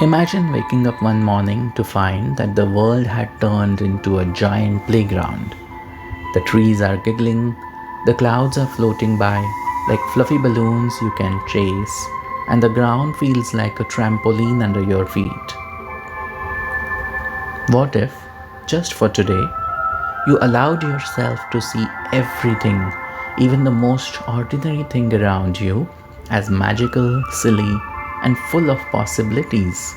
Imagine waking up one morning to find that the world had turned into a giant playground. The trees are giggling, the clouds are floating by like fluffy balloons you can chase, and the ground feels like a trampoline under your feet. What if, just for today, you allowed yourself to see everything, even the most ordinary thing around you, as magical, silly, and full of possibilities?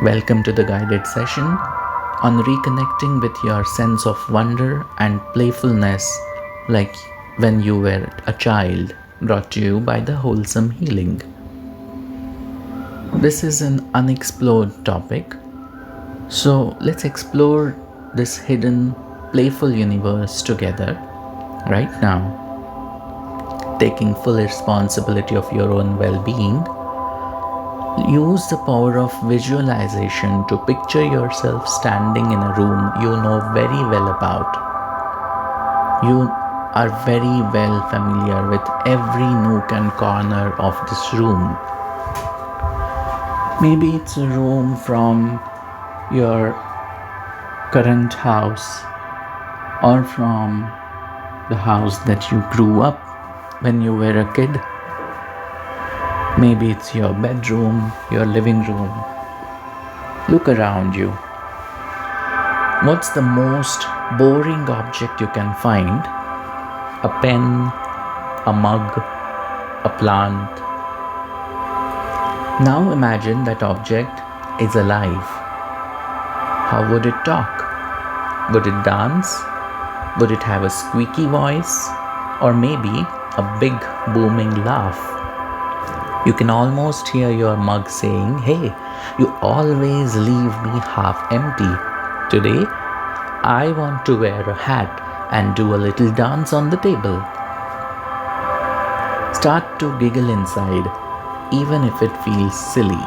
Welcome to the guided session on reconnecting with your sense of wonder and playfulness, like when you were a child, brought to you by the wholesome healing. This is an unexplored topic, so let's explore this hidden, playful universe together right now. Taking full responsibility of your own well being, use the power of visualization to picture yourself standing in a room you know very well about. You are very well familiar with every nook and corner of this room. Maybe it's a room from your current house or from the house that you grew up when you were a kid. Maybe it's your bedroom, your living room. Look around you. What's the most boring object you can find? A pen, a mug, a plant. Now imagine that object is alive. How would it talk? Would it dance? Would it have a squeaky voice? Or maybe a big booming laugh? You can almost hear your mug saying, "Hey, you always leave me half empty. Today, I want to wear a hat and do a little dance on the table." Start to giggle inside, even if it feels silly.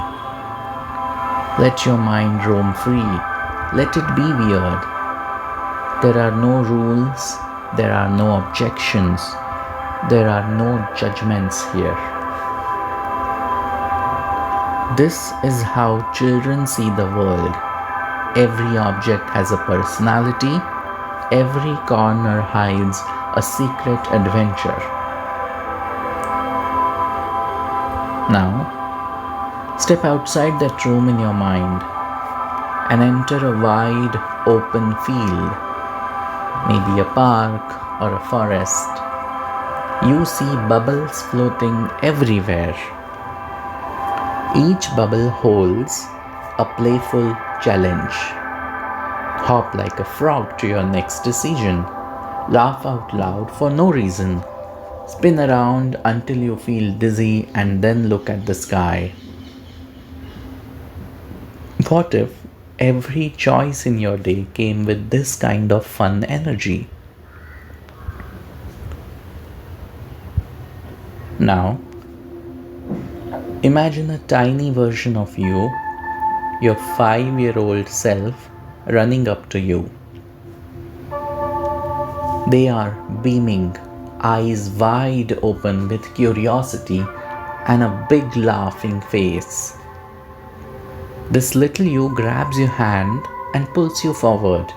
Let your mind roam free. Let it be weird. There are no rules. There are no objections. There are no judgments here. This is how children see the world. Every object has a personality. Every corner hides a secret adventure. Now, step outside that room in your mind and enter a wide open field, maybe a park or a forest. You see bubbles floating everywhere. Each bubble holds a playful challenge. Hop like a frog to your next decision. Laugh out loud for no reason. Spin around until you feel dizzy and then look at the sky. What if every choice in your day came with this kind of fun energy? Now, imagine a tiny version of you, your 5-year-old self, running up to you. They are beaming, eyes wide open with curiosity and a big laughing face. This little you grabs your hand and pulls you forward.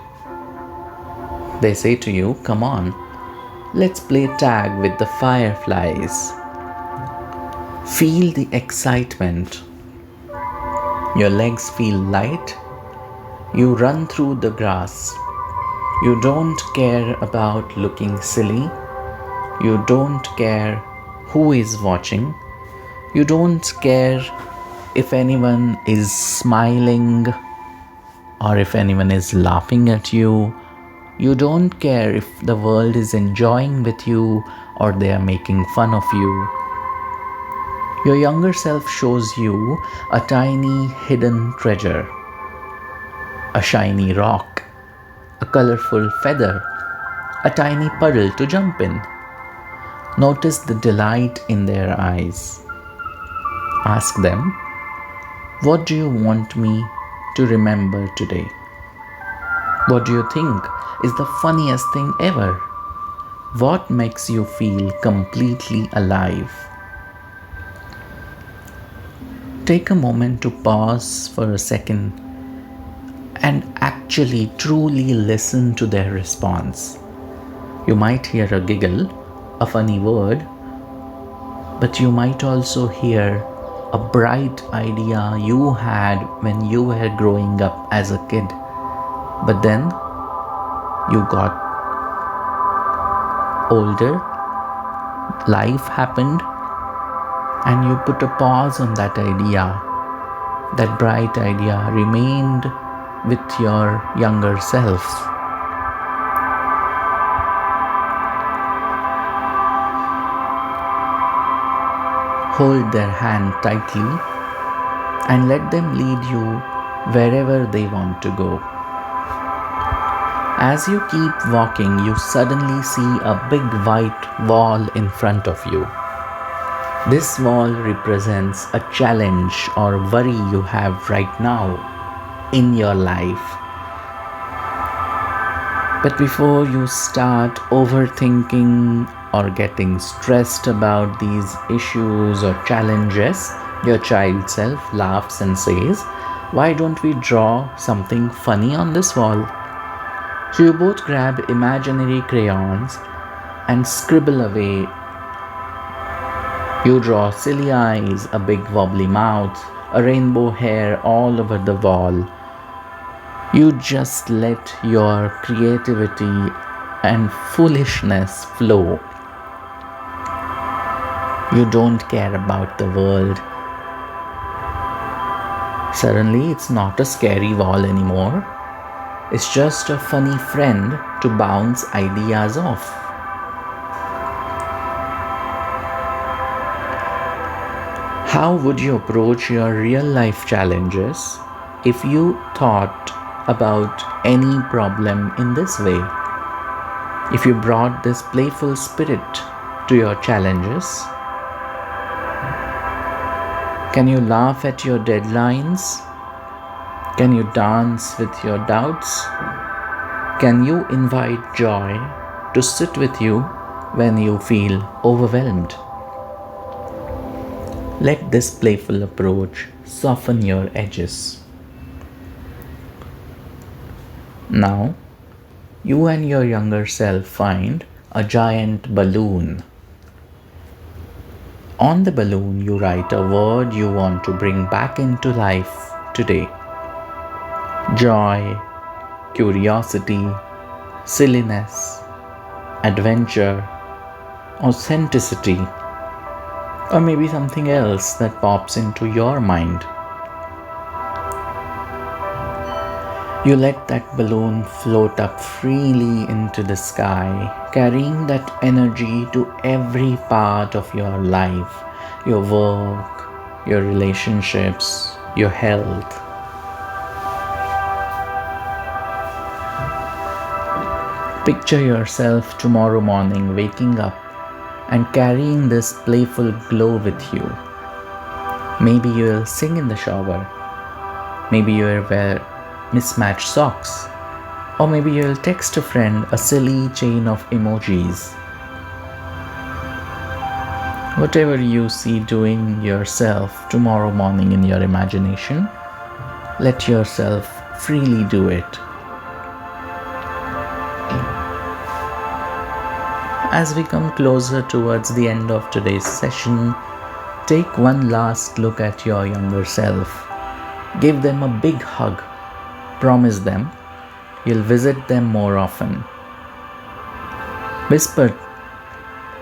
They say to you, "Come on, let's play tag with the fireflies." Feel the excitement. Your legs feel light. You run through the grass. You don't care about looking silly. You don't care who is watching. You don't care if anyone is smiling or if anyone is laughing at you. You don't care if the world is enjoying with you or they are making fun of you. Your younger self shows you a tiny hidden treasure, a shiny rock, a colorful feather, a tiny puddle to jump in. Notice the delight in their eyes. Ask them, "What do you want me to remember today? What do you think is the funniest thing ever? What makes you feel completely alive?" Take a moment to pause for a second and actually truly listen to their response. You might hear a giggle, a funny word, but you might also hear a bright idea you had when you were growing up as a kid. But then you got older, life happened, and you put a pause on that idea. That bright idea remained with your younger self. Hold their hand tightly and let them lead you wherever they want to go. As you keep walking, you suddenly see a big white wall in front of you. This wall represents a challenge or worry you have right now in your life. But before you start overthinking or getting stressed about these issues or challenges, your child self laughs and says, "Why don't we draw something funny on this wall?" So you both grab imaginary crayons and scribble away. You draw silly eyes, a big wobbly mouth, a rainbow hair all over the wall. You just let your creativity and foolishness flow. You don't care about the world. Suddenly, it's not a scary wall anymore. It's just a funny friend to bounce ideas off. How would you approach your real life challenges if you thought about any problem in this way? If you brought this playful spirit to your challenges, can you laugh at your deadlines? Can you dance with your doubts? Can you invite joy to sit with you when you feel overwhelmed? Let this playful approach soften your edges. Now, you and your younger self find a giant balloon. On the balloon, you write a word you want to bring back into life today. Joy, curiosity, silliness, adventure, authenticity, or maybe something else that pops into your mind. You let that balloon float up freely into the sky, carrying that energy to every part of your life, your work, your relationships, your health. Picture yourself tomorrow morning waking up and carrying this playful glow with you. Maybe you'll sing in the shower. Maybe you'll wear mismatched socks. Or maybe you'll text a friend a silly chain of emojis. Whatever you see doing yourself tomorrow morning in your imagination, let yourself freely do it. As we come closer towards the end of today's session, take one last look at your younger self. Give them a big hug. Promise them you'll visit them more often. Whisper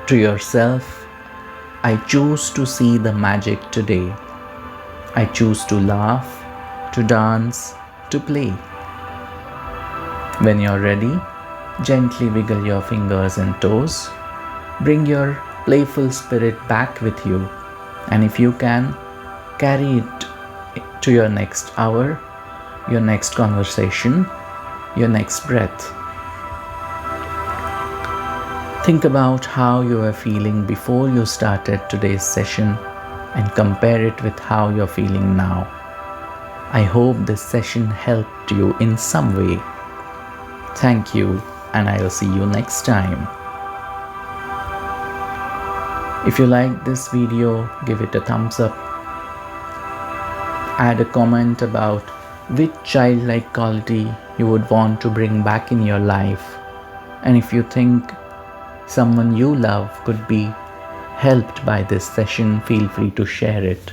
to yourself, "I choose to see the magic today. I choose to laugh, to dance, to play." When you're ready, gently wiggle your fingers and toes. Bring your playful spirit back with you, and if you can, carry it to your next hour, your next conversation, your next breath. Think about how you were feeling before you started today's session and compare it with how you're feeling now. I hope this session helped you in some way. Thank you, and I'll see you next time. If you like this video, give it a thumbs up. add a comment about which childlike quality you would want to bring back in your life. And if you think someone you love could be helped by this session, feel free to share it.